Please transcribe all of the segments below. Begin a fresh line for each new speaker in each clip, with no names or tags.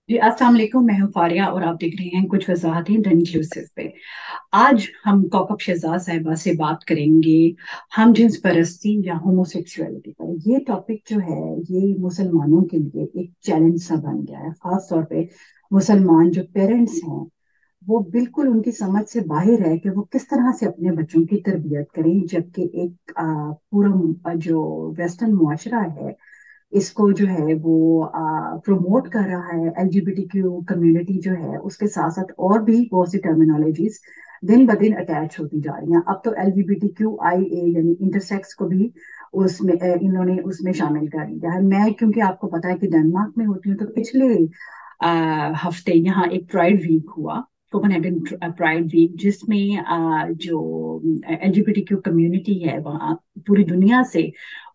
जी अस्सलाम वालेकुम। मैं हूँ फारिया और आप देख रहे हैं कुछ वजाहतें द इंक्लूसिव पे। आज हम कौकब शहजाद साहिबा से बात करेंगे हम जिन्स परस्ती या होमोसेक्सुअलिटी पर। ये टॉपिक जो है ये मुसलमानों के लिए एक चैलेंज सा बन गया है। खास तौर पे मुसलमान जो पेरेंट्स हैं वो बिल्कुल उनकी समझ से बाहर है कि वो किस तरह से अपने बच्चों की तरबियत करें, जबकि एक पूरा जो वेस्टर्न मुआशरा है इसको जो है वो प्रमोट कर रहा है। एलजीबीटीक्यू कम्युनिटी जो है उसके साथ साथ और भी बहुत सी टर्मिनोलॉजीज दिन ब दिन अटैच होती जा रही हैं। अब तो एलजीबीटीक्यू आई ए यानी इंटरसेक्स को भी उसमें इन्होंने उसमें शामिल कर लिया है। मैं क्योंकि आपको पता है कि डेनमार्क में होती हूँ, तो पिछले हफ्ते यहाँ एक प्राइड वीक हुआ, कोपेनहेगन प्राइड वीक, जिसमें जो एलजीबीटीक्यू कम्युनिटी है वहाँ पूरी दुनिया से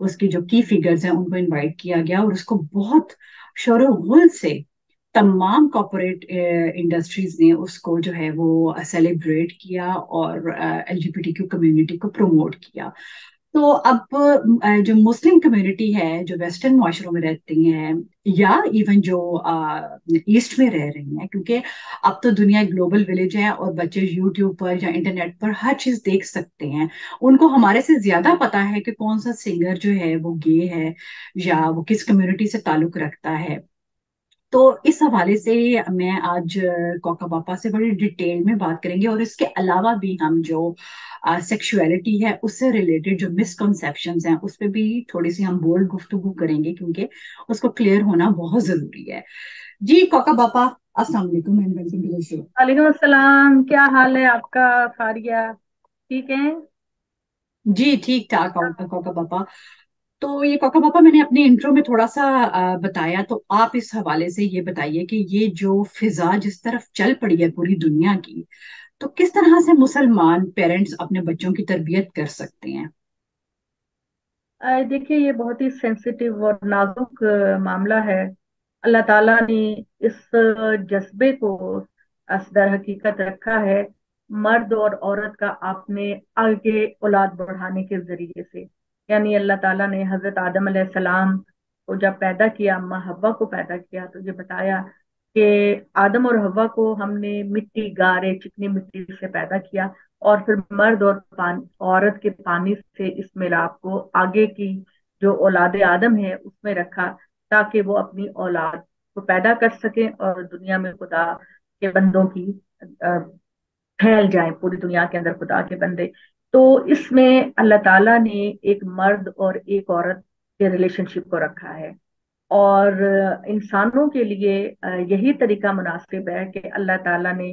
उसकी जो की फिगर्स हैं उनको इनवाइट किया गया और उसको बहुत शोर से तमाम कॉरपोरेट इंडस्ट्रीज ने उसको जो है वो सेलिब्रेट किया और एलजीबीटीक्यू कम्युनिटी को प्रमोट किया। तो अब जो मुस्लिम कम्युनिटी है जो वेस्टर्न माशरों में रहती हैं या इवन जो ईस्ट में रह रही हैं, क्योंकि अब तो दुनिया एक ग्लोबल विलेज है और बच्चे यूट्यूब पर या इंटरनेट पर हर चीज देख सकते हैं। उनको हमारे से ज्यादा पता है कि कौन सा सिंगर जो है वो गे है या वो किस कम्युनिटी से ताल्लुक रखता है। तो इस हवाले से मैं आज कोका पापा से बड़ी डिटेल में बात करेंगे और इसके अलावा भी हम जो सेक्सुअलिटी है उससे रिलेटेड जो मिसकंसेप्शंस हैं उस पर भी थोड़ी सी हम बोल्ड गुफ्तगू करेंगे, क्योंकि उसको क्लियर होना बहुत जरूरी है। जी कोका पापा, अस्सलाम वालेकुम and welcome to the show.
वालेकुम अस्सलाम। क्या हाल है आपका फारिया? ठीक है।
जी ठीक ठाक कोका पापा। तो ये कोका पापा मैंने अपने इंट्रो में थोड़ा सा बताया, तो आप इस हवाले से ये बताइए कि ये जो फिजा जिस तरफ चल पड़ी है पूरी दुनिया की, तो किस तरह से मुसलमान पेरेंट्स अपने बच्चों की तरबियत कर सकते हैं।
देखिए, ये बहुत ही सेंसिटिव और नाजुक मामला है। अल्लाह ताला ने इस जज्बे को असदर हकीकत रखा है, मर्द और औरत का आपने आगे औलाद बढ़ाने के जरिए से। यानी अल्लाह ताला ने हजरत आदम अलैहिस्सलाम को जब पैदा किया, अम्मा हव्वा को पैदा किया, तो ये बताया कि आदम और हव्वा को हमने मिट्टी, गारे, चिकनी मिट्टी से पैदा किया और फिर मर्द और औरत के पानी से इस मिलाप को आगे की जो औलाद आदम है उसमें रखा, ताकि वो अपनी औलाद को पैदा कर सके और दुनिया में खुदा के बंदों की अ, फैल जाए, पूरी दुनिया के अंदर खुदा के बंदे। तो इसमें अल्लाह ताला ने एक मर्द और एक औरत के रिलेशनशिप को रखा है। और इंसानों के लिए यही तरीका मुनासिब है कि अल्लाह ताला ने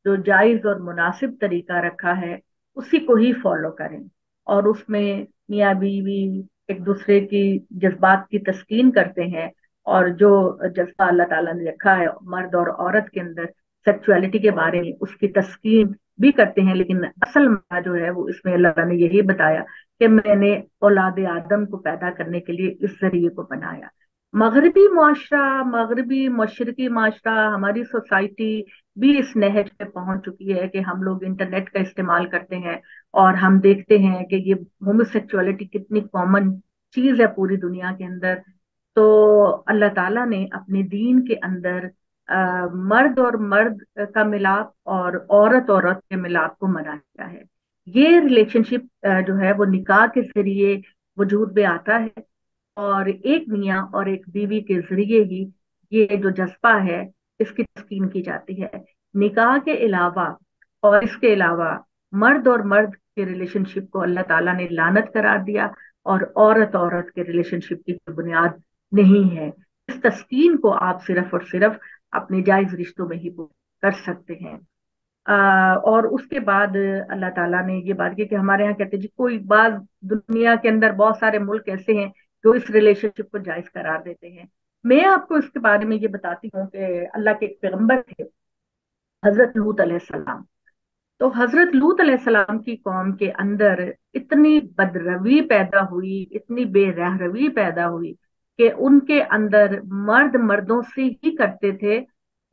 जो जायज और मुनासिब तरीका रखा है उसी को ही फॉलो करें। और उसमें मियाँ बीवी एक दूसरे की जज्बात की तस्कीन करते हैं। और जो जज्बा अल्लाह ताला ने रखा है मर्द और औरत के अंदर सेक्सुअलिटी के बारे में, उसकी तस्कीन भी करते हैं। लेकिन असल माना जो है वो इसमें अल्लाह ने यही बताया कि मैंने औलाद आदम को पैदा करने के लिए इस जरिए को बनाया। मगरबी मुआशरा, मगरबी मशरकी माशरा, हमारी सोसाइटी भी इस नहज पे पहुंच चुकी है कि हम लोग इंटरनेट का इस्तेमाल करते हैं और हम देखते हैं कि ये होमोसेक्सुअलिटी कितनी कॉमन चीज है पूरी दुनिया के अंदर। तो अल्लाह ताला ने अपने दीन के अंदर मर्द और मर्द का मिलाप और औरत के मिलाप को मना किया है। ये रिलेशनशिप जो है वो निकाह के जरिए वजूद में आता है। और एक मियाँ और एक बीवी के जरिए ही ये जो जज्बा है इसकी तस्कीन की जाती है। निकाह के अलावा और इसके अलावा मर्द और मर्द के रिलेशनशिप को अल्लाह ताला ने लानत करार दिया और औरत औरत के रिलेशनशिप की कोई बुनियाद नहीं है। इस तस्कीन को आप सिर्फ और सिर्फ अपने जायज रिश्तों में ही कर सकते हैं। और उसके बाद अल्लाह ताला ने ये बात की कि हमारे यहाँ कहते हैं जी, कोई बात, दुनिया के अंदर बहुत सारे मुल्क ऐसे हैं जो इस रिलेशनशिप को जायज करार देते हैं। मैं आपको इसके बारे में ये बताती हूँ कि अल्लाह के एक पैगंबर थे, हजरत लूत अलैहिस्सलाम। तो हजरत लूत अलैहिस्सलाम की कौम के अंदर इतनी बदरवी पैदा हुई, इतनी बेरहरवी पैदा हुई कि उनके अंदर मर्द मर्दों से ही करते थे,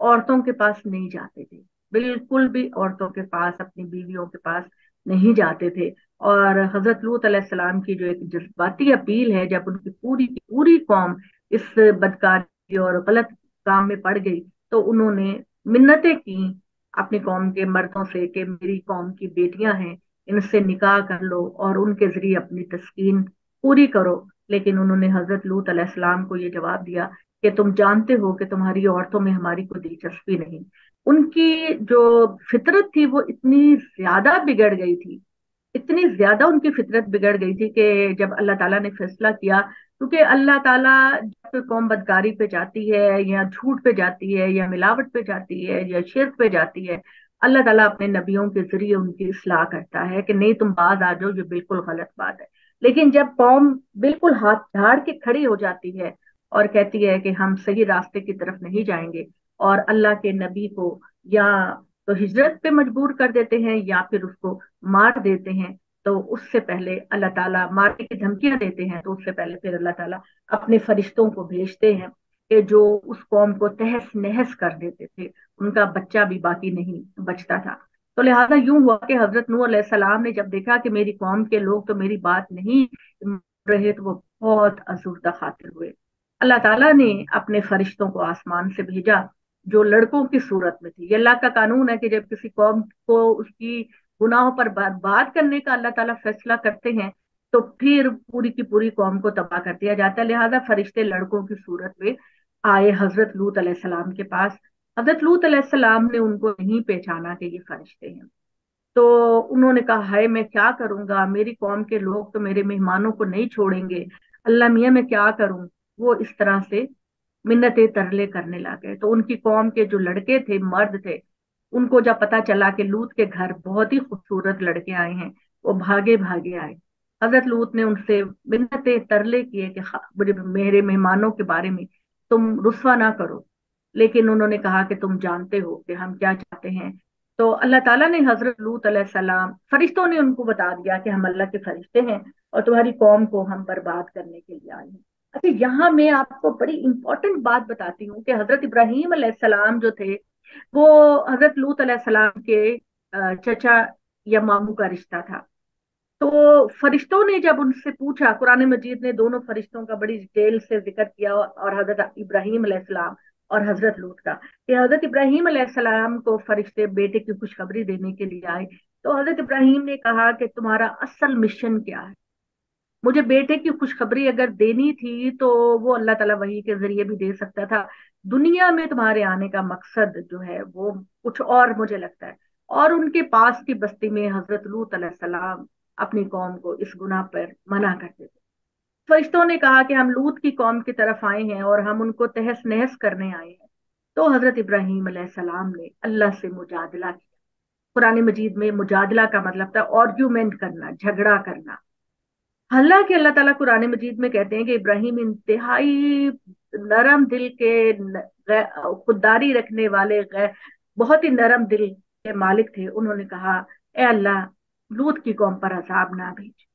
औरतों के पास नहीं जाते थे। बिल्कुल भी औरतों के पास, अपनी बीवियों के पास नहीं जाते थे। और हजरत लूत अलैहिस्सलाम की जो एक जज्बाती अपील है, जब उनकी पूरी की पूरी कौम इस बदकारी और गलत काम में पड़ गई, तो उन्होंने मिन्नतें की अपनी कौम के मर्दों से कि मेरी कौम की बेटियां हैं, इनसे निकाह कर लो और उनके जरिए अपनी तस्कीन पूरी करो। लेकिन उन्होंने हजरत लूत अलैहिस्सलाम को ये जवाब दिया कि तुम जानते हो कि तुम्हारी औरतों में हमारी कोई दिलचस्पी नहीं। उनकी जो फितरत थी वो इतनी ज्यादा बिगड़ गई थी, इतनी ज्यादा उनकी फितरत बिगड़ गई थी कि जब अल्लाह ताला ने फैसला किया, क्योंकि अल्लाह ताला जब कोई कौम बदकारी पे जाती है या झूठ पे जाती है या मिलावट पे जाती है या शिर्क पे जाती है, अल्लाह ताला अपने नबियों के जरिए उनकी इस्लाह करता है कि नहीं तुम बाज आ जाओ, ये बिल्कुल गलत बात है। लेकिन जब कौम बिल्कुल हाथ झाड़ के खड़ी हो जाती है और कहती है कि हम सही रास्ते की तरफ नहीं जाएंगे, और अल्लाह के नबी को या तो हिजरत पे मजबूर कर देते हैं या फिर उसको मार देते हैं, तो उससे पहले अल्लाह ताला मारने की धमकियां देते हैं, तो उससे पहले फिर अल्लाह ताला अपने फरिश्तों को भेजते हैं कि जो उस कौम को तहस नहस कर देते थे, उनका बच्चा भी बाकी नहीं बचता था। तो लिहाजा यूं हुआ कि हजरत नूह अलैहिस्सलाम ने जब देखा कि मेरी कौम के लोग तो मेरी बात नहीं मान रहे, तो वो बहुत अज़ूरदा खातिर हुए। अल्लाह ताला ने अपने फरिश्तों को आसमान से भेजा जो लड़कों की सूरत में थी। ये अल्लाह का कानून है कि जब किसी कौम को उसकी गुनाहों पर बर्बाद करने का अल्लाह ताला फैसला करते हैं, तो फिर पूरी की पूरी कौम को तबाह कर दिया जाता है। लिहाजा फरिश्ते लड़कों की सूरत में आए हजरत लूत अलैहिस्सलाम के पास। हजरत लूत अलैहिस्सलाम ने उनको नहीं पहचाना कि ये फरिश्ते हैं, तो उन्होंने कहा हाय मैं क्या करूंगा, मेरी कौम के लोग तो मेरे मेहमानों को नहीं छोड़ेंगे, अल्लाह मियाँ मैं क्या करूं। वो इस तरह से मिन्नतें तरले करने लगे। तो उनकी कौम के जो लड़के थे, मर्द थे, उनको जब पता चला कि लूत के घर बहुत ही खूबसूरत लड़के आए हैं, वो भागे भागे आए। हजरत लूत ने उनसे मिन्नतें तरले किए कि मुझे मेरे मेहमानों के बारे में तुम रुस्वा ना करो। लेकिन उन्होंने कहा कि तुम जानते हो कि हम क्या चाहते हैं। तो अल्लाह ताला ने हजरत लूत अलैहिस्सलाम, फरिश्तों ने उनको बता दिया कि हम अल्लाह के फरिश्ते हैं और तुम्हारी कौम को हम बर्बाद करने के लिए आए हैं। अच्छा, यहाँ मैं आपको बड़ी इंपॉर्टेंट बात बताती हूँ कि हजरत इब्राहिम अलैहिस्सलाम जो थे, वो हजरत लूत अलैहिस्सलाम के चचा या मामू का रिश्ता था। तो फरिश्तों ने जब उनसे पूछा, कुरान मजीद ने दोनों फरिश्तों का बड़ी डिटेल से जिक्र किया, और हजरत इब्राहिम अलैहिस्सलाम और हजरत लूत का, कि हजरत इब्राहिम अलैहिस्सलाम को फरिश्ते बेटे की खुशखबरी देने के लिए आए। तो हजरत इब्राहिम ने कहा कि तुम्हारा असल मिशन क्या है। मुझे बेटे की खुशखबरी अगर देनी थी तो वो अल्लाह ताला वही के जरिए भी दे सकता था। दुनिया में तुम्हारे आने का मकसद जो है वो कुछ और मुझे लगता है। और उनके पास की बस्ती में हजरत लूत अलैहिस्सलाम अपनी कौम को इस गुनाह पर मना करते थे। फरिश्तों ने कहा कि हम लूत की कौम की तरफ आए हैं और हम उनको तहस नहस करने आए हैं। तो हजरत इब्राहिम अलैहिस्सलाम ने अल्लाह से मुजादला किया। कुरान मजीद में मुजादला का मतलब था आर्ग्यूमेंट करना, झगड़ा करना। हालांकि अल्लाह ताला कुरान मजीद में कहते हैं कि इब्राहिम इंतहाई नरम दिल के, खुददारी रखने वाले, बहुत ही नरम दिल के मालिक थे। उन्होंने कहा ए अल्लाह, लूत की कौम पर अजाब ना भेज।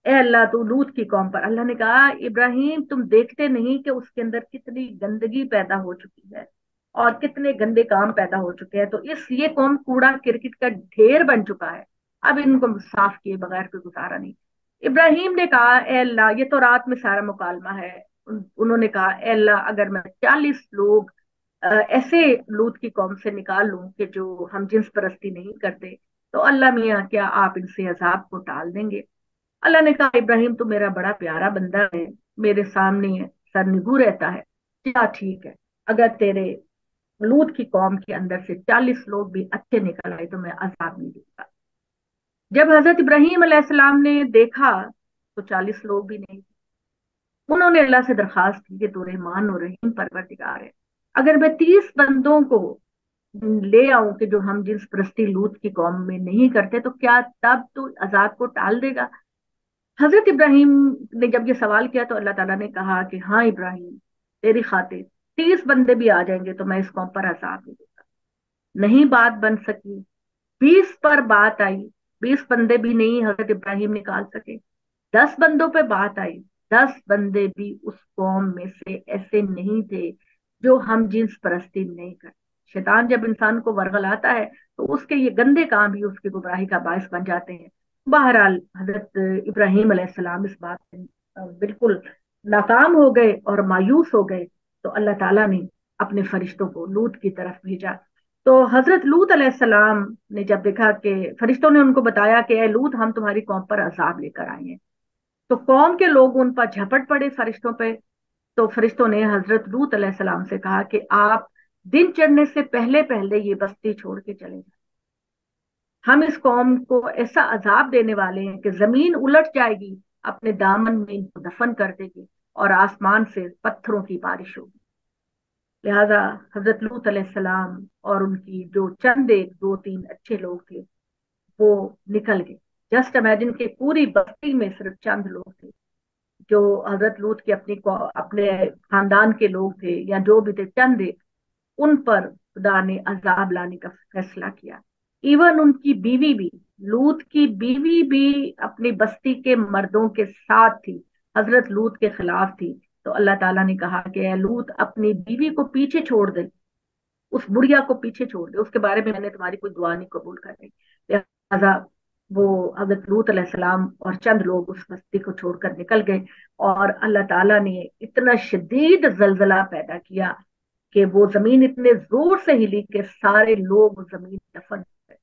ए अल्लाह तू लूत की कौम पर, अल्लाह ने कहा इब्राहिम तुम देखते नहीं कि उसके अंदर कितनी गंदगी पैदा हो चुकी है और कितने गंदे काम पैदा हो चुके हैं, तो इस ये कौम कूड़ा किरकिट का ढेर बन चुका है, अब इनको साफ किए बगैर कोई गुजारा नहीं। इब्राहिम ने कहा ए अल्लाह, ये तो रात में सारा मुकालमा है। उन्होंने कहा ए अल्लाह, अगर मैं 40 लोग ऐसे लूत की कौम से निकाल लूं कि जो हम जिन्स परस्ती नहीं करते, तो अल्लाह मियाँ क्या आप इनसे अजाब को टाल देंगे। अल्लाह ने कहा इब्राहिम तू मेरा बड़ा प्यारा बंदा है, मेरे सामने सरनिगू रहता है, क्या ठीक है, अगर तेरे लूत की कौम के अंदर से 40 लोग भी अच्छे निकल आए तो मैं अजाब नहीं दूंगा। जब हजरत इब्राहिम अलैहिस्सलाम ने देखा तो 40 लोग भी नहीं। उन्होंने अल्लाह से दरखास्त की कि तू रहमान और रहीम परवरदिगार है, अगर मैं 30 बंदों को ले आऊं कि जो हम जिस प्रस्ती लूत की कौम में नहीं करते, तो क्या तब तू अजाब को टाल देगा। हजरत इब्राहिम ने जब ये सवाल किया तो अल्लाह ताला ने कहा कि हाँ इब्राहिम, तेरी खातिर 30 बंदे भी आ जाएंगे तो मैं इस कौम पर अजाब नहीं दूंगा। नहीं बात बन सकी, 20 पर बात आई, 20 बंदे भी नहीं हजरत इब्राहिम निकाल सके। 10 बंदों पे बात आई, 10 बंदे भी उस कौम में से ऐसे नहीं थे जो हम जिन्स परस्ती नहीं करते। शैतान जब इंसान को वर्गलाता है तो उसके ये गंदे काम भी उसकी गुमराही का बायस बन जाते हैं। बहरहाल हजरत इब्राहिम अलैहिस्सलाम इस बात में बिल्कुल नाकाम हो गए और मायूस हो गए। तो अल्लाह ताला ने अपने फरिश्तों को लूत की तरफ भेजा। तो हजरत लूत अलैहिस्सलाम ने जब देखा कि फरिश्तों ने उनको बताया कि ए लूत, हम तुम्हारी कौम पर अजाब लेकर आए हैं, तो कौम के लोग उन पर झपट पड़े फरिश्तों पे। तो फरिश्तों ने हजरत लूत अलैहिस्सलाम से कहा कि आप दिन चढ़ने से पहले पहले ये बस्ती छोड़ के चले जाएं। हम इस कौम को ऐसा अजाब देने वाले हैं कि जमीन उलट जाएगी, अपने दामन में इनको दफन कर देगी, और आसमान से पत्थरों की बारिश होगी। लिहाजा हजरत लूत अलैहिस्सलाम और उनकी जो चंद एक दो तीन अच्छे लोग थे, वो निकल गए। जस्ट इमेजिन के पूरी बस्ती में सिर्फ चंद लोग थे जो हजरत लूत के अपने खानदान के लोग थे, या जो भी थे चंद एक, उन पर खुदा ने अजाब लाने का फैसला किया। इवन उनकी बीवी भी, लूत की बीवी भी अपनी बस्ती के मर्दों के साथ थी, हजरत लूत के खिलाफ थी। तो अल्लाह ताला ने कहा कि ए लूत, अपनी बीवी को पीछे छोड़ दे, उस बुढ़िया को पीछे छोड़ दे, उसके बारे में मैंने तुम्हारी कोई दुआ नहीं कबूल करनी। लिहाजा वो हजरत लूत अलैहिस्सलाम और चंद लोग उस बस्ती को छोड़कर निकल गए, और अल्लाह ताला ने इतना शदीद जलजला पैदा किया कि वो जमीन इतने जोर से हिली कि सारे लोग जमीन दफन गए।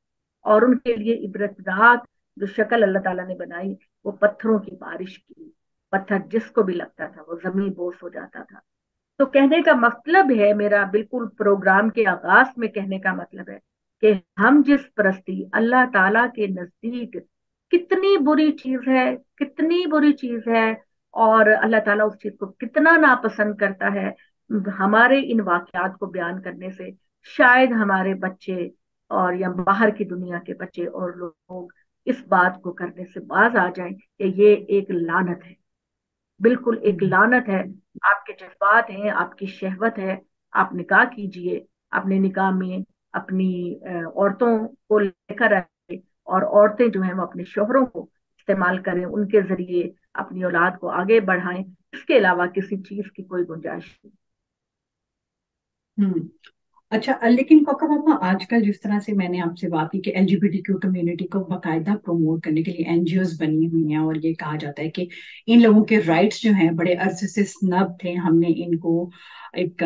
और उनके लिए इबरतनाक जो शक्ल अल्लाह ताला ने बनाई, वो पत्थरों की बारिश की। पत्थर जिसको भी लगता था वो जमीन बोस हो जाता था। तो कहने का मतलब है मेरा, बिल्कुल प्रोग्राम के आगाज में कहने का मतलब है कि हम जिस परस्ती अल्लाह ताला के नजदीक कितनी बुरी चीज है, कितनी बुरी चीज है, और अल्लाह ताला उस चीज को कितना नापसंद करता है। हमारे इन वाकयात को बयान करने से शायद हमारे बच्चे और या बाहर की दुनिया के बच्चे और लोग इस बात को करने से बाज आ जाएं कि ये एक लानत है, बिल्कुल एक
हम्म।
लानत है। आपके जज्बात हैं, आपकी शहवत है, आप निकाह कीजिए, अपने निकाह में अपनी औरतों को लेकर आए, और औरतें जो हैं वो अपने शोहरों को इस्तेमाल करें, उनके जरिए अपनी औलाद को आगे बढ़ाएं। इसके अलावा किसी चीज की कोई गुंजाइश नहीं।
हम्म। अच्छा, लेकिन कोका पापा, आजकल जिस तरह से मैंने आपसे बात की कि एलजीबीटीक्यू कम्युनिटी को बाकायदा प्रमोट करने के लिए एनजीओज बनी हुई हैं, और ये कहा जाता है कि इन लोगों के राइट्स जो हैं बड़े अरसे से स्नब थे, हमने इनको एक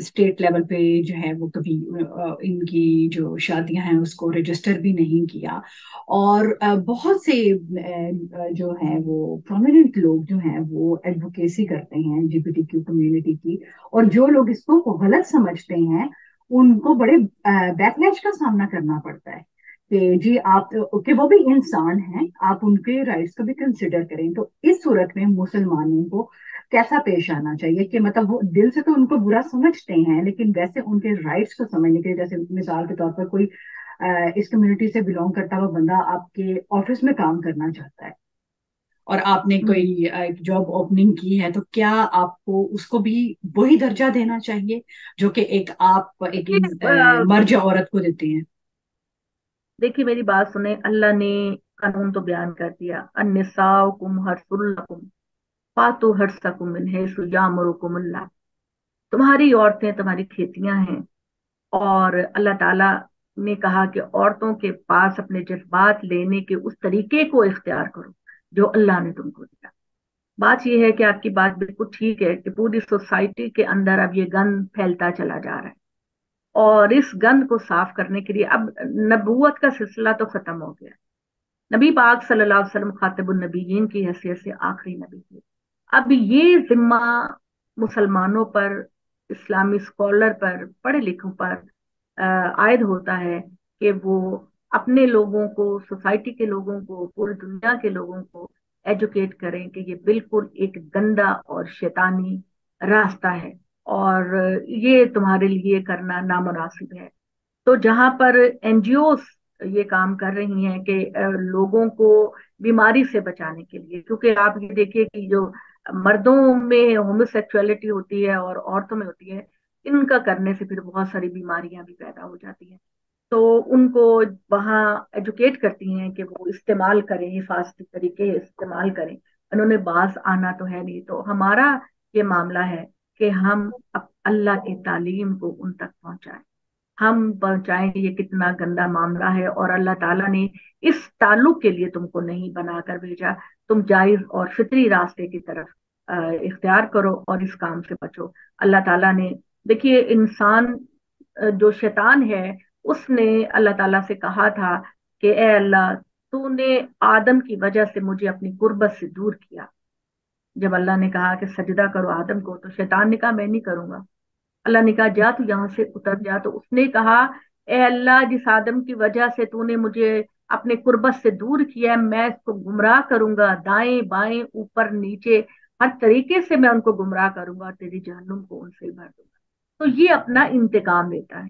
स्टेट लेवल पे जो है वो कभी इनकी जो शादियां हैं उसको रजिस्टर भी नहीं किया। और बहुत से जो है वो प्रोमिनेंट लोग जो हैं वो एडवोकेसी करते हैं एलजीबीटीक्यू कम्युनिटी की, और जो लोग इसको गलत समझते हैं उनको बड़े बैकलैश का सामना करना पड़ता है कि जी आप, कि वो भी इंसान हैं, आप उनके राइट्स को भी कंसिडर करें। तो इस सूरत में मुसलमानों को कैसा पेश आना चाहिए कि मतलब वो दिल से तो उनको बुरा समझते हैं, लेकिन वैसे उनके राइट्स को समझने के लिए, जैसे मिसाल के तौर पर कोई इस कम्युनिटी से बिलोंग करता हुआ बंदा आपके ऑफिस में काम करना चाहता है, और आपने
हम्म।
कोई एक जॉब ओपनिंग की है, तो क्या आपको उसको भी वही दर्जा देना चाहिए जो कि एक आप एक
देखिए
मर्ज औरत को देते हैं?
देखिए, मेरी बात सुने, अल्लाह ने कानून तो बयान कर दिया, अन्निसाउकुम हर्सुल लकुम फातु हर्सकुम मिन हैसु यामुरुकुमुल्लाह। तुम्हारी औरतें तुम्हारी खेतियां हैं, और अल्लाह ताला ने कहा कि औरतों के पास अपने जज्बात लेने के उस तरीके को इख्तियार करो जो अल्लाह ने तुमको दिया। बात यह है कि आपकी बात बिल्कुल ठीक है कि पूरी सोसाइटी के अंदर अब ये गंद फैलता चला जा रहा है, और इस गंद को साफ करने के लिए अब नबूवत का सिलसिला तो खत्म हो गया। नबी पाक सल्लल्लाहु अलैहि वसल्लम खातिबुन नबीयीन की हैसियत से आखिरी नबी थे। अब ये जिम्मा मुसलमानों पर, इस्लामी स्कॉलर पर, पढ़े लिखों पर आयद होता है कि वो अपने लोगों को, सोसाइटी के लोगों को, पूरी दुनिया के लोगों को एजुकेट करें कि ये बिल्कुल एक गंदा और शैतानी रास्ता है, और ये तुम्हारे लिए करना नामुनासिब है। तो जहां पर एनजीओ ये काम कर रही हैं कि लोगों को बीमारी से बचाने के लिए, क्योंकि आप ये देखिए कि जो मर्दों में होमोसेक्सुअलिटी होती है और औरतों में होती है, इनका करने से फिर बहुत सारी बीमारियां भी पैदा हो जाती हैं। तो उनको वहाँ एजुकेट करती हैं कि वो इस्तेमाल करें, हिफाजती तरीके इस्तेमाल करें। उन्होंने बाज आना तो है नहीं, तो हमारा ये मामला है कि हम अल्लाह की तालीम को उन तक पहुंचाएं, हम पहुंचाएं कि ये कितना गंदा मामला है, और अल्लाह ताला ने इस ताल्लुक के लिए तुमको नहीं बनाकर भेजा। तुम जायज और फितरी रास्ते की तरफ इख्तियार करो और इस काम से बचो। अल्लाह ताला ने देखिए इंसान जो शैतान है, उसने अल्लाह ताला से कहा था कि ए अल्लाह, तूने आदम की वजह से मुझे अपनी कुर्बत से दूर किया। जब अल्लाह ने कहा कि सजदा करो आदम को, तो शैतान ने कहा मैं नहीं करूंगा। अल्लाह ने कहा जा तू यहाँ से उतर जा, तो उसने कहा ए अल्लाह, जिस आदम की वजह से तूने मुझे अपने कुर्बत से दूर किया है, मैं इसको गुमराह करूंगा, दाएं बाएं ऊपर नीचे हर तरीके से मैं उनको गुमराह करूंगा और तेरी जहन्नुम को उनसे ही भर दूंगा। तो ये अपना इंतकाम लेता है।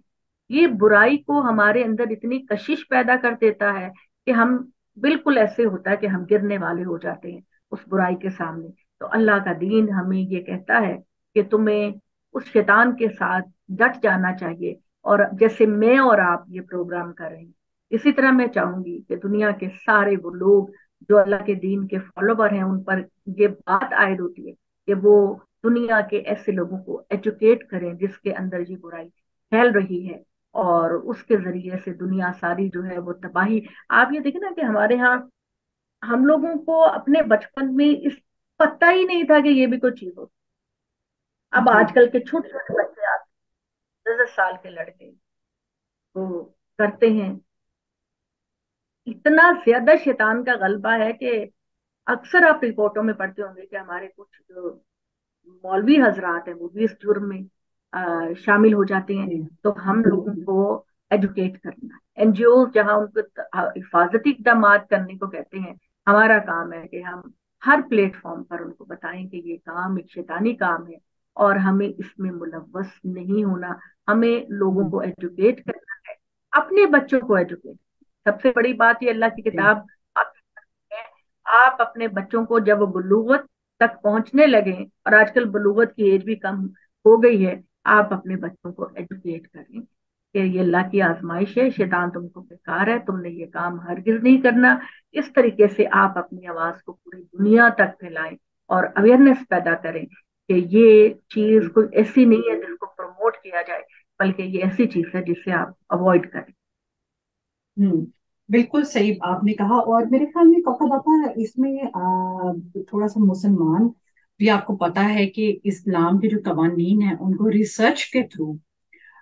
ये बुराई को हमारे अंदर इतनी कशिश पैदा कर देता है कि हम बिल्कुल ऐसे होता है कि हम गिरने वाले हो जाते हैं उस बुराई के सामने। तो अल्लाह का दीन हमें ये कहता है कि तुम्हें उस शैतान के साथ डट जाना चाहिए। और जैसे मैं और आप ये प्रोग्राम कर रहे हैं, इसी तरह मैं चाहूंगी कि दुनिया के सारे वो लोग जो अल्लाह के दीन के फॉलोवर हैं, उन पर ये बात आयद होती है कि वो दुनिया के ऐसे लोगों को एजुकेट करें जिसके अंदर ये बुराई फैल रही है, और उसके जरिए से दुनिया सारी जो है वो तबाही। आप ये देखें ना कि हमारे यहाँ हम लोगों को अपने बचपन में इस पता ही नहीं था कि ये भी कोई चीज होती। अब
जी।
आजकल के छोटे छोटे बच्चे आते हैं, 10 साल के लड़के वो करते हैं। इतना ज्यादा शैतान का गलबा है कि अक्सर आप रिपोर्टों में पढ़ते होंगे कि हमारे कुछ जो मौलवी हजरात हैं वो भी इस जुर्म में शामिल हो जाते हैं।
जी।
तो हम लोगों को एजुकेट करना, एनजीओ जहां उनको हिफाजती इकदाम करने को कहते हैं, हमारा काम है कि हम हर प्लेटफॉर्म पर उनको बताएं कि ये काम एक शैतानी काम है और हमें इसमें मुलव्वस नहीं होना। हमें लोगों
हम्म।
को एजुकेट करना है, अपने बच्चों को एजुकेट। सबसे बड़ी बात ये अल्लाह की
जी।
किताब आप आप अपने बच्चों को जब वो बुलूगत तक पहुंचने लगे, और आजकल बलूगत की एज भी कम हो गई है, आप अपने बच्चों को एजुकेट करें कि ये अल्लाह की आजमाइश है, शैतान तुमको बेकार है, तुमने ये काम हरगिज नहीं करना। इस तरीके से आप अपनी आवाज को पूरी दुनिया तक फैलाएं और अवेयरनेस पैदा करें कि ये चीज
जी।
कोई ऐसी नहीं है जिसको प्रमोट किया जाए, बल्कि ये ऐसी चीज है जिसे आप अवॉइड करें।
हम्म। बिल्कुल सही आपने कहा। और मेरे ख्याल में कहा जाता है इसमें थोड़ा सा मुसलमान भी, आपको पता है कि इस्लाम के जो कवानीन हैं उनको रिसर्च के थ्रू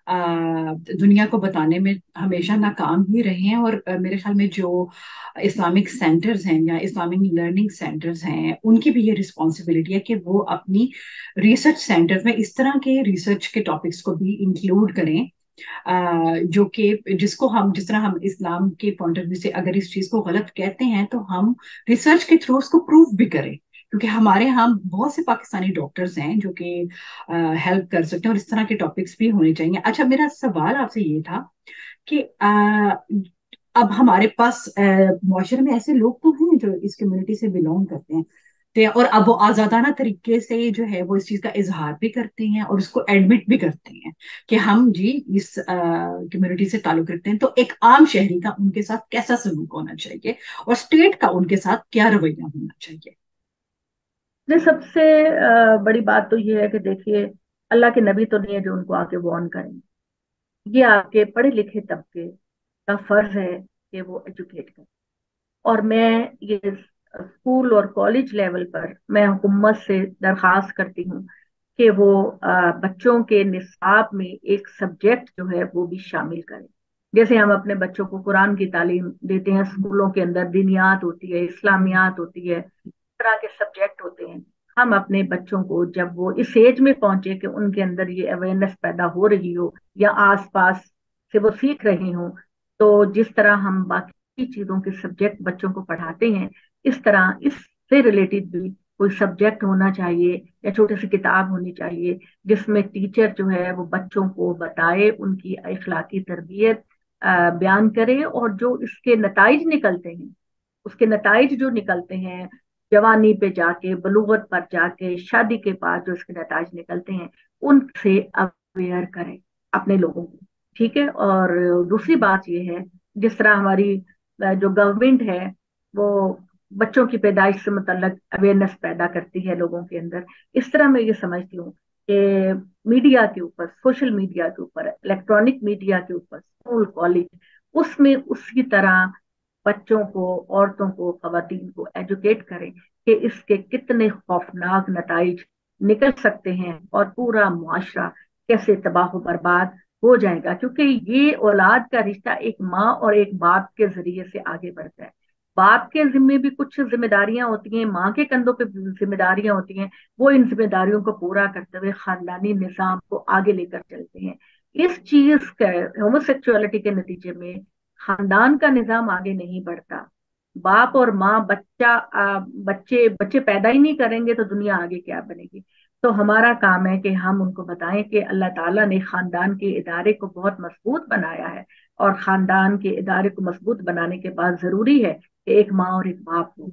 दुनिया को बताने में हमेशा नाकाम ही रहे हैं। और मेरे ख्याल में जो इस्लामिक सेंटर्स हैं या इस्लामिक लर्निंग सेंटर्स हैं, उनकी भी ये रिस्पॉन्सिबिलिटी है कि वो अपनी रिसर्च सेंटर्स में इस तरह के रिसर्च के टॉपिक्स को भी इंक्लूड करें, जो कि जिसको हम जिस तरह हम इस्लाम के पॉइंट ऑफ व्यू से अगर इस चीज को गलत कहते हैं तो हम रिसर्च के थ्रू उसको प्रूव भी करें। क्योंकि हमारे यहाँ बहुत से पाकिस्तानी डॉक्टर्स हैं जो कि हेल्प कर सकते हैं, और इस तरह के टॉपिक्स भी होने चाहिए। अच्छा, मेरा सवाल आपसे ये था कि अब हमारे पास मुआशरे में ऐसे लोग तो हैं जो इस कम्युनिटी से बिलोंग करते हैं, और अब वो आजादाना तरीके से जो है वो इस चीज का इजहार भी करते हैं और उसको एडमिट भी करते हैं कि हम जी इस कम्युनिटी से ताल्लुक रखते हैं। तो एक आम शहरी का उनके साथ कैसा सलूक होना चाहिए, और स्टेट का उनके साथ क्या रवैया होना चाहिए?
नहीं, सबसे बड़ी बात तो ये है कि देखिए, अल्लाह के नबी तो नहीं है जो उनको आके वार्न करें। ये आपके पढ़े लिखे तबके का फर्ज है कि वो एजुकेट करें। और मैं ये स्कूल और कॉलेज लेवल पर मैं हुकूमत से दरखास्त करती हूँ कि वो बच्चों के निसाब में एक सब्जेक्ट जो है वो भी शामिल करें। जैसे हम अपने बच्चों को कुरान की तालीम देते हैं स्कूलों के अंदर, दीनियात होती है, इस्लामियात होती है, इस तरह के सब्जेक्ट होते हैं। हम अपने बच्चों को जब वो इस एज में पहुंचे कि उनके अंदर ये अवेयरनेस पैदा हो रही हो या आसपास से वो सीख रहे हो, तो जिस तरह हम बाकी चीजों के सब्जेक्ट बच्चों को पढ़ाते हैं, इस तरह इससे रिलेटेड भी कोई सब्जेक्ट होना चाहिए या छोटी सी किताब होनी चाहिए जिसमें टीचर जो है वो बच्चों को बताए, उनकी अखलाकी तरबियत बयान करे, और जो इसके नताइज निकलते हैं, उसके नताइज जो निकलते हैं जवानी पे जाके, बलूगत पर जाके, शादी के बाद जो इसके नताइज निकलते हैं, उनसे अवेयर करें अपने लोगों को। ठीक है। और दूसरी बात यह है, जिस तरह हमारी जो गवर्नमेंट है वो बच्चों की पैदाइश से मुतल्लक अवेयरनेस पैदा करती है लोगों के अंदर, इस तरह मैं ये समझती हूँ कि मीडिया के ऊपर, सोशल मीडिया के ऊपर, इलेक्ट्रॉनिक मीडिया के ऊपर, स्कूल कॉलेज, उसमें उसी तरह बच्चों को, औरतों को, खवातीन को एजुकेट करें कि इसके कितने खौफनाक नताइज निकल सकते हैं और पूरा मुआशरा कैसे तबाह व बर्बाद हो जाएगा, क्योंकि ये औलाद का रिश्ता एक माँ और एक बाप के जरिए से आगे बढ़ता है। बाप के जिम्मे भी कुछ जिम्मेदारियां होती हैं, माँ के कंधों पे भी जिम्मेदारियां होती हैं। वो इन जिम्मेदारियों को पूरा करते हुए खानदानी निजाम को आगे लेकर चलते हैं। इस चीज का होमोसेक्सुअलिटी के नतीजे में खानदान का निजाम आगे नहीं बढ़ता। बाप और माँ बच्चे बच्चे पैदा ही नहीं करेंगे तो दुनिया आगे क्या बनेगी। तो हमारा काम है कि हम उनको बताएं कि अल्लाह ताला ने खानदान के इदारे को बहुत मजबूत बनाया है, और खानदान के इदारे को मजबूत बनाने के बाद जरूरी है कि एक माँ और एक बाप हो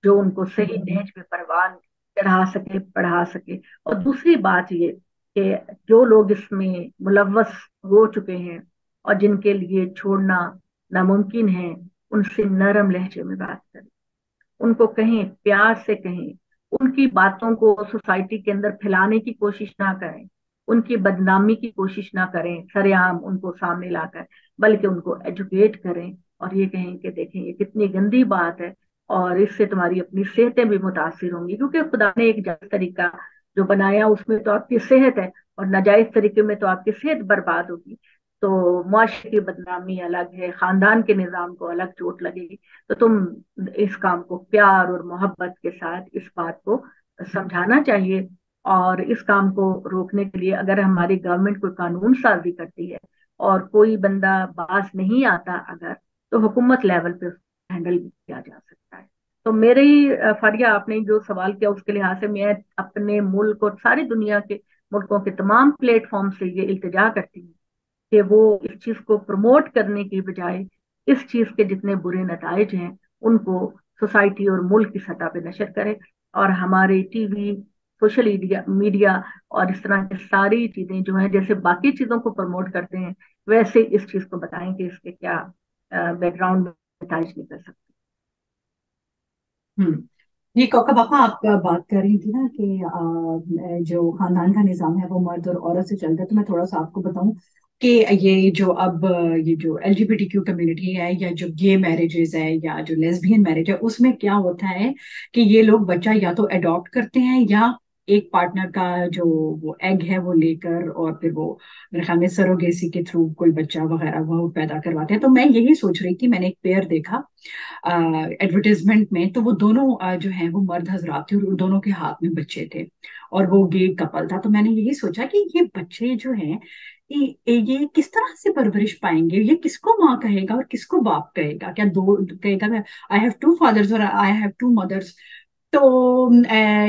जो उनको सही नहज पे परवान चढ़ा सके, पढ़ा सके। और दूसरी बात ये कि जो लोग इसमें मुलव्वस हो चुके हैं और जिनके लिए छोड़ना नामुमकिन है, उनसे नरम लहजे में बात करें, उनको कहें, प्यार से कहें। उनकी बातों को सोसाइटी के अंदर फैलाने की कोशिश ना करें, उनकी बदनामी की कोशिश ना करें सरेआम उनको सामने लाकर, बल्कि उनको एजुकेट करें और ये कहें कि देखें ये कितनी गंदी बात है, और इससे तुम्हारी अपनी सेहतें भी मुतासिर होंगी, क्योंकि खुदा ने एक जायज तरीका जो बनाया उसमें तो आपकी सेहत है, और नाजायज तरीके में तो आपकी सेहत बर्बाद होगी। तो मुआशरे की बदनामी अलग है, खानदान के निजाम को अलग चोट लगेगी। तो तुम इस काम को प्यार और मोहब्बत के साथ इस बात को समझाना चाहिए। और इस काम को रोकने के लिए अगर हमारी गवर्नमेंट कोई कानून साजी करती है और कोई बंदा बाज नहीं आता अगर, तो हुकूमत लेवल पे उसको हैंडल भी किया जा सकता है। तो मेरे ही फारिया, आपने जो सवाल किया उसके लिहाज से मैं अपने मुल्क और सारी दुनिया के मुल्कों के तमाम प्लेटफॉर्म से ये इल्तिजा करती हूँ कि वो इस चीज को प्रमोट करने की बजाय इस चीज के जितने बुरे नतज हैं उनको सोसाइटी और मुल्क की सतह पे नशर करे। और हमारे टीवी, सोशल मीडिया मीडिया और इस तरह की सारी चीजें जो हैं, जैसे बाकी चीजों को प्रमोट करते हैं, वैसे इस चीज को बताएं कि इसके क्या बैकग्राउंड में नतज निकल सकते
हम्म। ये कौका पापा, आप बात कर रही थी ना कि जो खानदान का निजाम है वो मर्द और औरत से चलता है, तो मैं थोड़ा सा आपको बताऊं कि ये जो अब ये जो एलजीबीटीक्यू कम्युनिटी है, या जो गे मैरिजेस है, या जो लेस्बियन मैरिज है, उसमें क्या होता है कि ये लोग बच्चा या तो अडॉप्ट करते हैं, या एक पार्टनर का जो वो एग है वो लेकर, और फिर वो मेरे ख्याल में सरोगेसी के थ्रू कोई बच्चा वगैरह वो पैदा करवाते हैं। तो मैं यही सोच रही थी, मैंने एक पेयर देखा एडवर्टीजमेंट में, तो वो दोनों जो है वो मर्द हजरात थे, और दोनों के हाथ में बच्चे थे, और वो गे कपल था। तो मैंने यही सोचा कि ये बच्चे जो हैं, ये किस तरह से परवरिश पाएंगे, ये किसको माँ कहेगा और किसको बाप कहेगा, क्या दो कहेगा मैं आई हैव टू फादर्स और आई हैव टू मदर्स। तो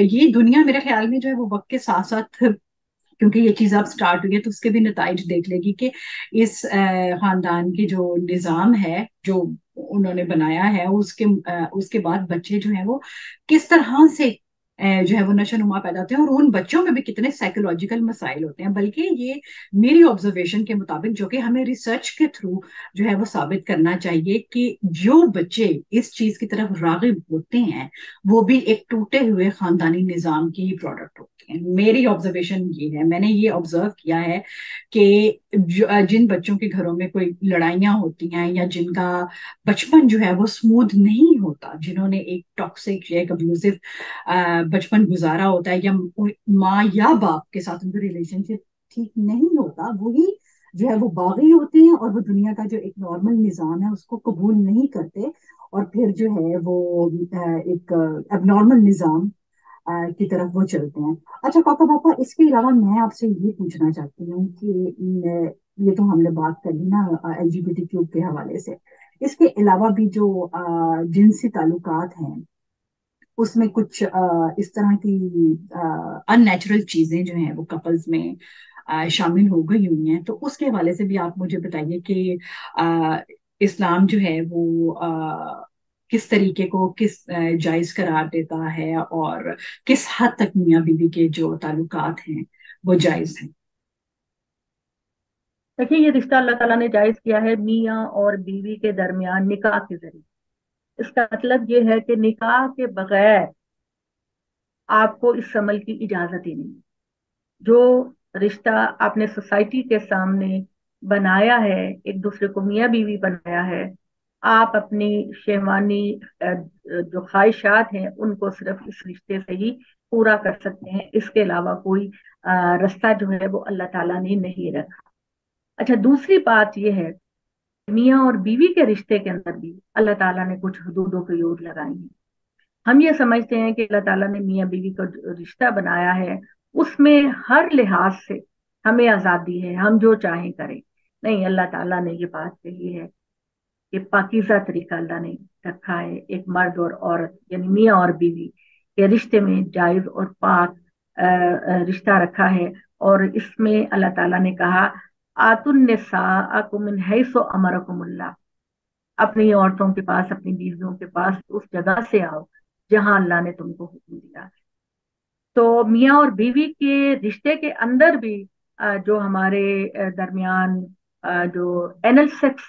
ये दुनिया मेरे ख्याल में जो है वो वक्त के साथ साथ, क्योंकि ये चीज अब स्टार्ट हुई है, तो उसके भी नताइज देख लेगी कि इस खानदान की जो निजाम है जो उन्होंने बनाया है, उसके बाद बच्चे जो है वो किस तरह से जो है वो नशो नुमा पैदा होते हैं, और उन बच्चों में भी कितने साइकोलॉजिकल मसाइल होते हैं। बल्कि ये मेरी ऑब्जर्वेशन के मुताबिक, जो कि हमें रिसर्च के थ्रू जो है वो साबित करना चाहिए, कि जो बच्चे इस चीज की तरफ रागिब होते हैं वो भी एक टूटे हुए खानदानी निजाम की ही प्रोडक्ट होते हैं। मेरी ऑब्जर्वेशन ये है, मैंने ये ऑब्जर्व किया है कि जिन बच्चों के घरों में कोई लड़ाइयाँ होती हैं, या जिनका बचपन जो है वो स्मूथ नहीं होता, जिन्होंने एक टॉक्सिक या एक अब्यूजिव बचपन गुजारा होता है, या माँ या बाप के साथ उनका रिलेशनशिप ठीक नहीं होता, वही जो है वो बागी होते हैं, और वो दुनिया का जो एक नॉर्मल निजाम है उसको कबूल नहीं करते, और फिर जो है वो एक एबनॉर्मल निजाम की तरफ वो चलते हैं। अच्छा काका पापा, इसके अलावा मैं आपसे ये पूछना चाहती हूँ कि ये तो हमने बात कर ली ना एलजीबीटी क्यूब के हवाले से, इसके अलावा भी जो जिनसी ताल्लुकात हैं उसमें कुछ इस तरह की अननेचुरल चीजें जो हैं वो कपल्स में शामिल हो गई हुई हैं, तो उसके हवाले से भी आप मुझे बताइए कि अ, इस्लाम जो है वो किस तरीके को किस जायज करार देता है, और किस हद तक मियाँ बीवी के जो ताल्लुकात हैं वो जायज हैं।
हैं। देखिए, ये रिश्ता अल्लाह ताला ने जायज किया है मियाँ और बीवी के दरमियान निकाह के जरिए। इसका मतलब ये है कि निकाह के बगैर आपको इस अमल की इजाजत ही नहीं। जो रिश्ता आपने सोसाइटी के सामने बनाया है, एक दूसरे को मियाँ बीवी बनाया है, आप अपनी शेमानी जो ख्वाहिशात हैं उनको सिर्फ इस रिश्ते से ही पूरा कर सकते हैं, इसके अलावा कोई रास्ता जो है वो अल्लाह ताला ने नहीं रखा। अच्छा, दूसरी बात यह है, मियाँ और बीवी के रिश्ते के अंदर भी अल्लाह ताला ने कुछ हदूदों की ओर लगाई है। हम ये समझते हैं कि अल्लाह ताला ने मियाँ बीवी का जो रिश्ता बनाया है उसमें हर लिहाज से हमें आजादी है, हम जो चाहें करें। नहीं, अल्लाह ताला ने ये बात कही है कि पाकीज़ा तरीका अल्लाह ने रखा है, एक मर्द और औरत यानी मियाँ और बीवी के रिश्ते में जायज और पाक रिश्ता रखा है। और इसमें अल्लाह ताला ने कहा, आतुन निसा मिन हैसो अमरकुमुल्लाह, अपनी औरतों के पास, अपनी बीवियों के पास उस जगह से आओ जहां अल्लाह ने तुमको हुक्म दिया है। तो मियाँ और बीवी के रिश्ते के अंदर भी जो हमारे दरमियान जो एनल सेक्स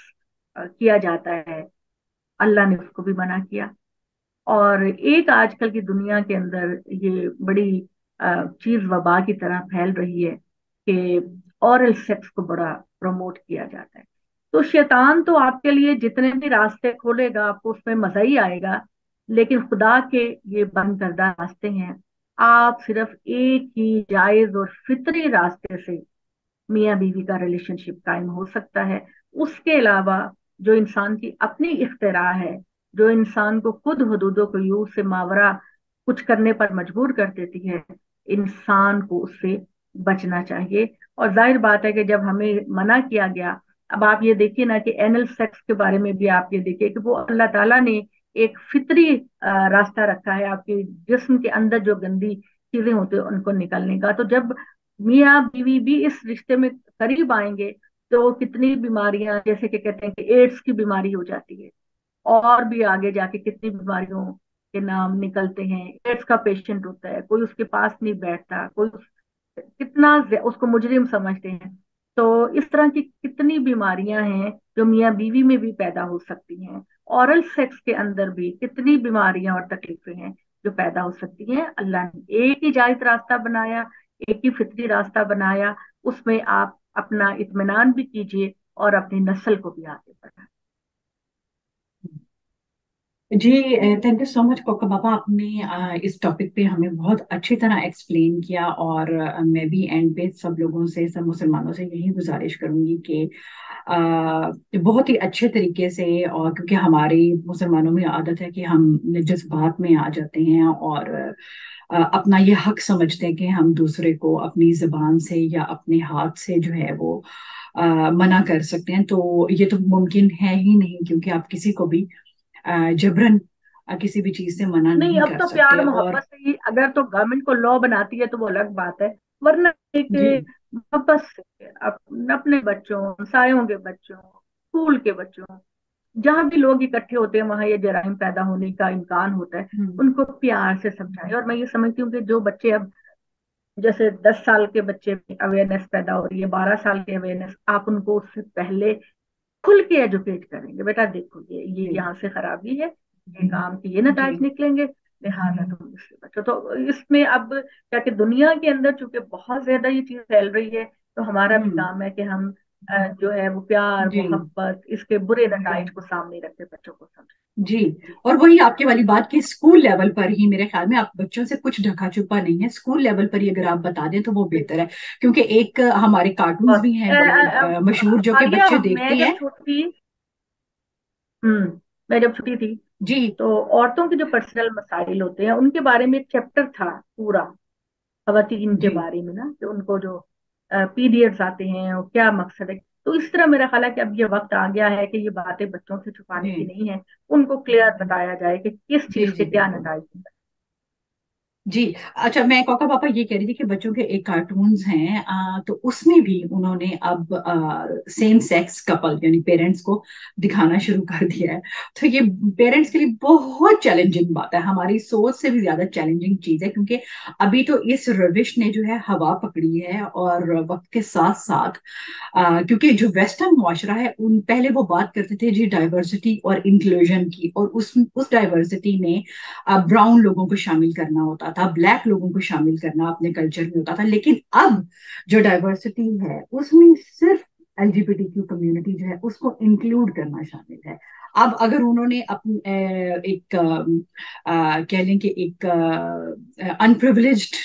किया जाता है, अल्लाह ने उसको भी मना किया। और एक आजकल की दुनिया के अंदर ये बड़ी चीज वबा की तरह फैल रही है कि ऑरल सेक्स को बड़ा प्रमोट किया जाता है। तो शैतान तो आपके लिए जितने भी रास्ते खोलेगा आपको उसमें मजा ही आएगा, लेकिन खुदा के ये बंद करदा रास्ते हैं। आप सिर्फ एक ही जायज और फितरी रास्ते से मियाँ बीवी का रिलेशनशिप कायम हो सकता है। उसके अलावा जो इंसान की अपनी इख्तिरा है, जो इंसान को खुद हदूदों को यूं से मावरा कुछ करने पर मजबूर कर देती है, इंसान को उससे बचना चाहिए। और जाहिर बात है कि जब हमें मना किया गया, अब आप ये देखिए ना कि एनल सेक्स के बारे में भी आप ये देखिए कि वो अल्लाह ताला ने एक फितरी रास्ता रखा है आपके जिस्म के अंदर जो गंदी चीजें होती है उनको निकलने का। तो जब मियाँ बीवी भी इस रिश्ते में करीब आएंगे तो कितनी बीमारियां, जैसे कि कहते हैं कि एड्स की बीमारी हो जाती है, और भी आगे जाके कितनी बीमारियों के नाम निकलते हैं। एड्स का पेशेंट होता है, कोई उसके पास नहीं बैठता, कोई कितना उसको मुजरिम समझते हैं। तो इस तरह की कितनी बीमारियां हैं जो मियाँ बीवी में भी पैदा हो सकती हैं। औरल सेक्स के अंदर भी कितनी बीमारियां और तकलीफें हैं जो पैदा हो सकती हैं। अल्लाह ने एक ही जायज रास्ता बनाया, एक ही फितरी रास्ता बनाया, उसमें आप अपना इत्मीनान भी कीजिए और अपनी नस्ल को भी आगे बढ़ाएं।
जी, thank you so much Koka Baba, आपने इस टॉपिक पे हमें बहुत अच्छी तरह एक्सप्लेन किया। और मैं भी एंड पे सब लोगों से, सब मुसलमानों से यही गुजारिश करूंगी कि बहुत ही अच्छे तरीके से, और क्योंकि हमारी मुसलमानों में आदत है कि हम जज्बात में आ जाते हैं और अपना ये हक समझते हैं कि हम दूसरे को अपनी जबान से या अपने हाथ से जो है वो मना कर सकते हैं। तो ये तो मुमकिन है ही नहीं, क्योंकि आप किसी को भी जबरन किसी भी चीज से मना
नहीं,
नहीं
अब
कर
तो प्यार
सकते। और
मोहब्बत से ही अगर तो गवर्नमेंट को लॉ बनाती है तो वो अलग बात है, वरना एक
जी
मोहब्बत से अपने बच्चों, सायों के बच्चों, स्कूल के बच्चों, जहां भी लोग इकट्ठे होते हैं वहां ये जराइम पैदा होने का इम्कान होता है,
हम्म,
उनको प्यार से समझाएं। और मैं ये समझती हूँ कि जो बच्चे अब, जैसे 10 साल के बच्चे में अवेयरनेस पैदा हो रही है, 12 साल की अवेयरनेस, आप उनको उससे पहले खुल के एजुकेट करेंगे, बेटा देखो ये
जी
यहाँ से खराबी है, ये काम के ये
जी
नतज निकलेंगे, लिहाजा तुम इससे बचो। तो इसमें अब क्या कि दुनिया के अंदर चूंकि बहुत ज्यादा ये चीज फैल रही है, तो हमारा भी
हम्म
काम है कि हम जो है वो प्यार
जी
मोहब्बत इसके बुरे नतज को सामने रख के बच्चों को समझें।
जी।
जी।
और वही आपके वाली बात कि स्कूल लेवल पर ही, मेरे ख्याल में आप बच्चों से कुछ ढका छुपा नहीं है, स्कूल लेवल पर ही अगर आप बता दें तो वो बेहतर है। क्योंकि एक हमारे कार्टून्स
और
भी हैं बड़े मशहूर, जो कि
आलिया,
बच्चे देखते
मैं जब
हैं।
छोटी थी, मैं जब छोटी थी,
जी
तो औरतों के जो पर्सनल मसाइल होते हैं उनके बारे में एक चैप्टर था पूरा, खवातीन के
जी
बारे में ना, कि उनको जो पीरियड्स आते हैं और क्या मकसद है। तो इस तरह मेरा ख्याल है कि अब ये वक्त आ गया है कि ये बातें बच्चों से छुपाने
जी
की नहीं है, उनको क्लियर बताया जाए कि किस
जी
चीज के
जी
क्या
बिल्कुल।
नतज।
जी। अच्छा, मैं कौका पापा ये कह रही थी कि बच्चों के एक कार्टून्स हैं, तो उसमें भी उन्होंने अब सेम सेक्स कपल यानी पेरेंट्स को दिखाना शुरू कर दिया है। तो ये पेरेंट्स के लिए बहुत चैलेंजिंग बात है, हमारी सोच से भी ज्यादा चैलेंजिंग चीज है, क्योंकि अभी तो इस रविश ने जो है हवा पकड़ी है। और वक्त के साथ साथ क्योंकि जो वेस्टर्न मुआशरा है, उन पहले वो बात करते थे जी डाइवर्सिटी और इंक्लूजन की, और उस डाइवर्सिटी में ब्राउन लोगों को शामिल करना होता था, ब्लैक लोगों को शामिल करना अपने कल्चर में होता था। लेकिन अब जो डाइवर्सिटी है उसमें सिर्फ एलजीबीटीक्यू कम्युनिटी जो है उसको इंक्लूड करना शामिल है। اب اگر انہوں نے ایک کہہ لیں کہ ایک انپریولیجڈ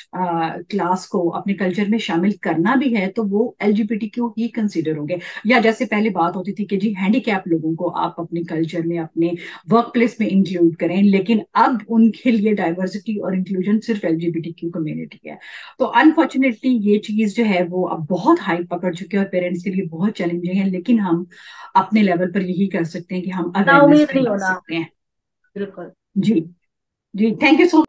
کلاس کو اپنے کلچر میں شامل کرنا بھی ہے تو وہ LGBTQ ہی کنسیڈر ہوں گے. یا جیسے پہلے بات ہوتی تھی کہ جی ہینڈی کیپ لوگوں کو آپ اپنے کلچر میں اپنے ورک پلیس میں انکلوڈ کریں, لیکن اب ان کے لیے ڈائیورسٹی اور انکلوژن صرف LGBTQ کمیونٹی ہے. تو انفارچونیٹلی یہ چیز جو ہے وہ اب بہت ہائی پکڑ چکی ہے اور پیرنٹس کے لیے بہت چیلنجنگ ہے, لیکن ہم اپنے لیول پر یہی کر سکتے ہیں کہ ہم
نا
اویئرنیس
امید نہیں
پھیلا
ہونا.
سکتے ہیں.
بالکل.
جی جی, تھینک یو سو